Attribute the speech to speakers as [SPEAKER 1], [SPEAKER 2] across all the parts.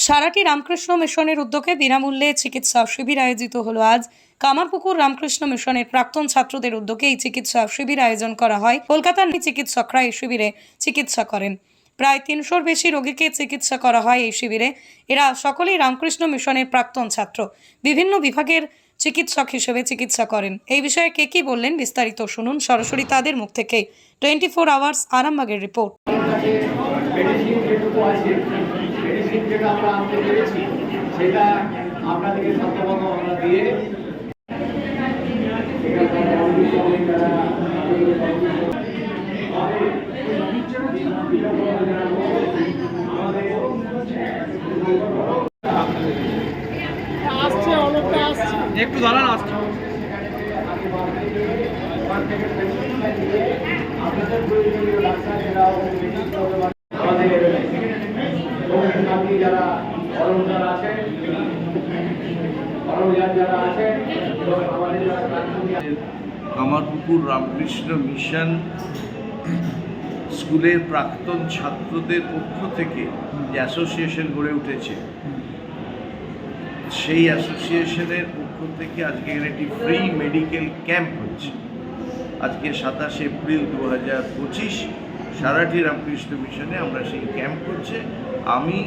[SPEAKER 1] সারাটি রামকৃষ্ণ মিশনের উদ্যোগে বিনামূল্যে চিকিৎসা শিবির আয়োজিত হলো আজ। কামারপুকুর রামকৃষ্ণ মিশনের প্রাক্তন ছাত্রদের উদ্যোগে এই চিকিৎসা শিবির আয়োজন করা হয়। কলকাতার চিকিৎসকরা এই শিবিরে চিকিৎসা করেন। প্রায় ৩০০-র বেশি রোগীকে চিকিৎসা করা হয় এই শিবিরে। এরা সকলেই রামকৃষ্ণ মিশনের প্রাক্তন ছাত্র, বিভিন্ন বিভাগের চিকিৎসক হিসেবে চিকিৎসা করেন। এই বিষয়ে কে কি বললেন বিস্তারিত শুনুন সরাসরি তাদের মুখ থেকে। 24 আওয়ার্স আরামবাগের রিপোর্ট।
[SPEAKER 2] যেটা আমরা আনতে পেরেছি সেটা আপনাদেরকে সত্যবদ্ধ আমরা দিয়ে
[SPEAKER 3] আসছে অনেকটা আসছে,
[SPEAKER 4] একটু দাঁড়ান, আসছে।
[SPEAKER 2] আপনাদের প্রয়োজনীয় ডাক্তার আমাদের যারা যারা আছেন
[SPEAKER 5] কামারপুকুর রামকৃষ্ণ মিশন স্কুলের প্রাক্তন ছাত্রদের পক্ষ থেকে যে অ্যাসোসিয়েশন গড়ে উঠেছে, সেই অ্যাসোসিয়েশনের পক্ষ থেকে আজকে এখানে একটি ফ্রি মেডিকেল ক্যাম্প হচ্ছে। আজকে 27 এপ্রিল 2025 সারাটি রামকৃষ্ণ মিশনে আমরা সেই ক্যাম্প করছে। আমি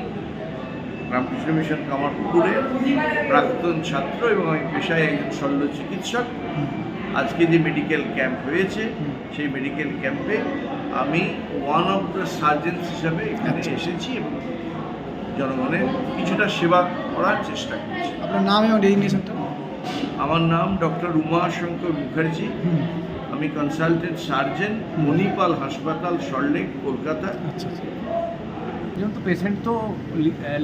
[SPEAKER 5] রামকৃষ্ণ মিশন কামারপুকুরের প্রাক্তন ছাত্র এবং আমি পেশায় একজন শল্য চিকিৎসক। আজকে যে মেডিকেল ক্যাম্প হয়েছে সেই মেডিকেল ক্যাম্পে আমি ওয়ান অফ দ্য সার্জেন্স হিসাবে এখানে এসেছি এবং জনগণের কিছুটা সেবা করার চেষ্টা করছি।
[SPEAKER 3] আপনার নাম এবং ডেজিগনেশনটা?
[SPEAKER 5] আমার নাম ডক্টর উমাশঙ্কর মুখার্জি। আমি কনসালটেন্ট সার্জন, মণিপাল হাসপাতাল, সল্টলেক, কলকাতা।
[SPEAKER 3] আচ্ছা আচ্ছা।
[SPEAKER 4] যেমন তো পেশেন্ট তো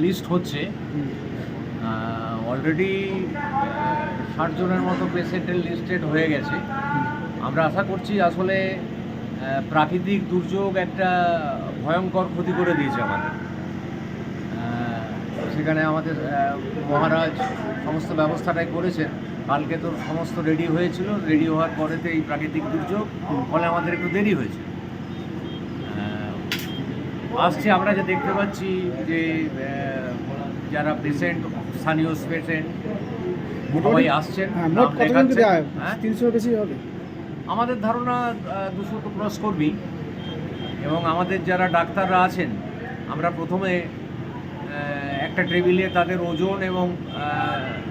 [SPEAKER 4] লিস্ট হচ্ছে, অলরেডি 60 জনের মতো পেশেন্টের লিস্টেড হয়ে গেছে। আমরা আশা করছি আসলে প্রাকৃতিক দুর্যোগ একটা ভয়ঙ্কর ক্ষতি করে দিয়েছে আমাদের। সেখানে আমাদের মহারাজ সমস্ত ব্যবস্থাটাই করেছেন। কালকে তো সমস্ত রেডি হয়েছিল, রেডি হওয়ার পরেতে এই প্রাকৃতিক দুর্যোগ ফলে আমাদের একটু দেরি হয়েছে। আসছে আমরা যে দেখতে পাচ্ছি যে যারা পেশেন্ট, স্থানীয় পেশেন্ট সবাই আসছেন।
[SPEAKER 3] 300 বেশি হবে
[SPEAKER 4] আমাদের ধারণা, 200 তো ক্রস করবি। এবং আমাদের যারা ডাক্তাররা আছেন, আমরা প্রথমে একটা টেবিলে তাদের ওজন এবং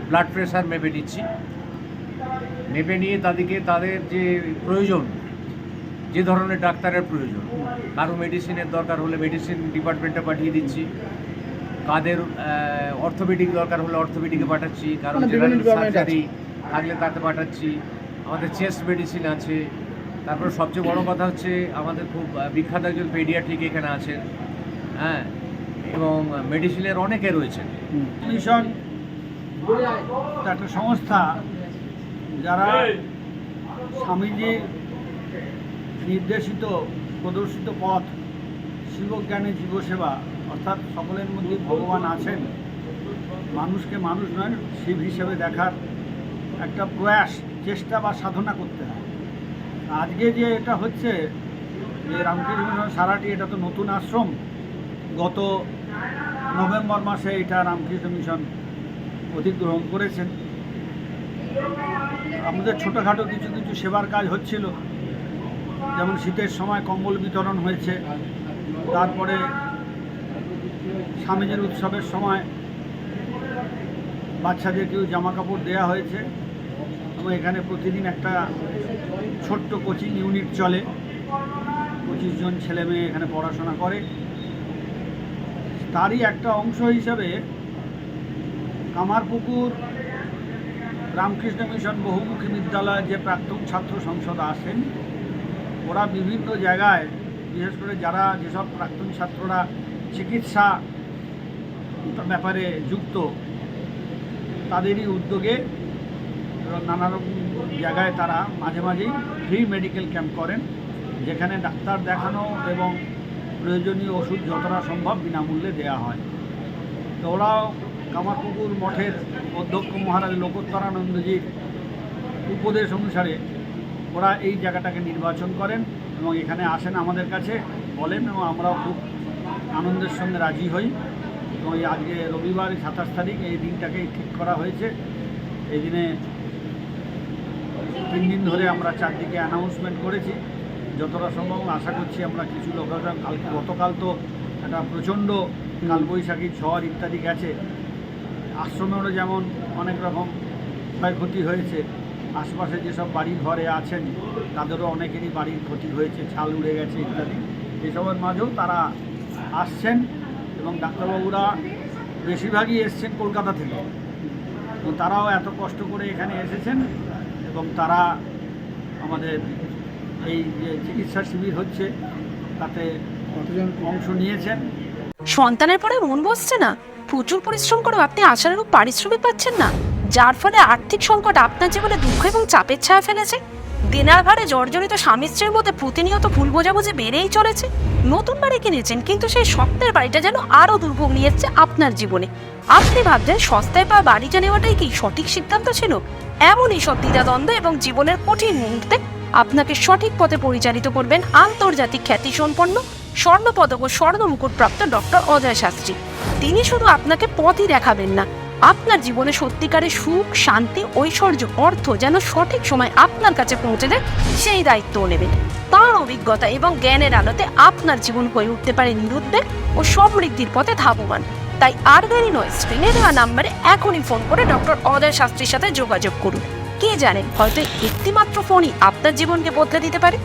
[SPEAKER 4] ব্লাড প্রেশার মেপে নিচ্ছি। মেপে নিয়ে তাদেরকে তাদের যে প্রয়োজন, যে ধরনের ডাক্তারের প্রয়োজন, কারো মেডিসিনের দরকার হলে মেডিসিন ডিপার্টমেন্টে পাঠিয়ে দিচ্ছি, কাদের অর্থোপেডিক দরকার হলে অর্থোপেডিকে পাঠাচ্ছি, কারো জেনারেল সার্জারি থাকলে তাতে পাঠাচ্ছি। আমাদের চেস্ট মেডিসিন আছে। তারপর সবচেয়ে বড় কথা হচ্ছে আমাদের খুব বিখ্যাত একজন পেডিয়াট্রিক এখানে আছেন, হ্যাঁ, এবং মেডিসিনের অনেকে রয়েছেন।
[SPEAKER 6] মিশন একটা সংস্থা যারা স্বামীজির নির্দেশিত প্রদর্শিত পথ শিবজ্ঞানে জীবসেবা, অর্থাৎ সকলের মধ্যে ভগবান আছেন, মানুষকে মানুষ নয় শিব হিসেবে দেখার একটা প্রয়াস, চেষ্টা বা সাধনা করতে হয়। আজকে যে এটা হচ্ছে যে রামকৃষ্ণ মিশন সারাটি, এটা তো নতুন আশ্রম। গত নভেম্বর মাসে এটা রামকৃষ্ণ মিশন অধিগ্রহণ করেছেন। আমাদের ছোটোখাটো কিছু কিছু সেবার কাজ হচ্ছিল, যেমন শীতের সময় কম্বল বিতরণ হয়েছে, তারপরে স্বামীজির উৎসবের সময় বাচ্চাদেরকেও জামা কাপড় দেওয়া হয়েছে। এবং এখানে প্রতিদিন একটা ছোট্ট কোচিং ইউনিট চলে, 25 জন ছেলে মেয়ে এখানে পড়াশোনা করে। তারই একটা অংশ হিসাবে কামারপুকুর রামকৃষ্ণ মিশন বহুমুখী বিদ্যালয়ের যে প্রাক্তন ছাত্র সংসদ আসেন, ওরা বিভিন্ন জায়গায়, বিশেষ করে যারা যেসব প্রাক্তন ছাত্ররা চিকিৎসা ব্যাপারে যুক্ত, তাদেরই উদ্যোগে নানা রকম জায়গায় তারা মাঝে মাঝেই ফ্রি মেডিকেল ক্যাম্প করেন, যেখানে ডাক্তার দেখানো এবং প্রয়োজনীয় ওষুধ যতটা সম্ভব বিনামূল্যে দেওয়া হয়। তো ওরাও কামারপুকুর মঠের অধ্যক্ষ মহারাজ লোকোত্তরানন্দজির উপদেশ অনুসারে ওরা এই জায়গাটাকে নির্বাচন করেন এবং এখানে আসেন, আমাদের কাছে বলেন এবং আমরাও খুব আনন্দের সঙ্গে রাজি হই। তো এই আজকে রবিবার 27 তারিখ, এই দিনটাকেই ঠিক করা হয়েছে। এই দিনে 3 দিন ধরে আমরা চারদিকে অ্যানাউন্সমেন্ট করেছি। যতটা সম্ভব আশা করছি আমরা কিছু লোকেশন, গতকাল তো একটা প্রচণ্ড কালবৈশাখী ঝড় ইত্যাদি গেছে, আশ্রমেরও যেমন অনেক রকম ক্ষয়ক্ষতি হয়েছে, আশপাশে যেসব বাড়ি ঘরে আছেন তাদেরও অনেকেরই বাড়ির ক্ষতি হয়েছে, ছাল উড়ে গেছে ইত্যাদি। এসবের মাঝেও তারা আসছেন এবং ডাক্তারবাবুরা বেশিরভাগই এসছেন কলকাতা থেকে, তো তারাও এত কষ্ট করে এখানে এসেছেন এবং তারা আমাদের এই যে চিকিৎসা শিবির হচ্ছে তাতে
[SPEAKER 3] কতজন
[SPEAKER 6] অংশ নিয়েছেন।
[SPEAKER 7] সন্তানের পরে মন বসছে না, প্রচুর পরিশ্রম করেও আপনি আশানুরূপ পারিশ্রমিক পাচ্ছেন না, যার ফলে আর্থিক সংকট আপনার জীবনে দুঃখ এবং চাপের ছায়া ফেলেছে। দেনার ভারে জর্জরিত স্বামী স্ত্রীর মধ্যে প্রতিনিয়ত ভুল বোঝাবুঝি বেড়েই চলেছে। নতুন বাড়ি কিনেছেন কিন্তু সেই স্বপ্নের বাড়িটা যেন আরও দুর্ভোগ নিয়ে এসছে আপনার জীবনে। আপনি ভাবছেন সস্তায় পাওয়া বাড়িটা নেওয়াটাই কি সঠিক সিদ্ধান্ত ছিল? এমনই সব দ্বিধাদ্বন্দ্ব এবং জীবনের কঠিন মুহূর্তে আপনাকে সঠিক পথে পরিচালিত করবেন আন্তর্জাতিক খ্যাতিসম্পন্ন স্বর্ণপদক ও স্বর্ণ মুকুটপ্রাপ্ত ডক্টর অজয় শাস্ত্রী। তিনি শুধু আপনাকে পথই দেখাবেন না, আপনার জীবনে সত্যিকারের সুখ, শান্তি, ঐশ্বর্য, অর্থ যেন সঠিক সময় আপনার কাছে পৌঁছে দেয় সেই দায়িত্বও নেবেন। তাঁর অভিজ্ঞতা এবং জ্ঞানের আলোতে আপনার জীবন হয়ে উঠতে পারে নিরুদ্বেগ ও সমৃদ্ধির পথে ধাবমান। তাই আর দেরি নয়, স্ক্রিনে দেওয়া নাম্বারে এখনই ফোন করে ডক্টর অজয় শাস্ত্রীর সাথে যোগাযোগ করুন। কে জানেন, হয়তো একটিমাত্র ফোনই আপনার জীবনকে বদলে দিতে পারে।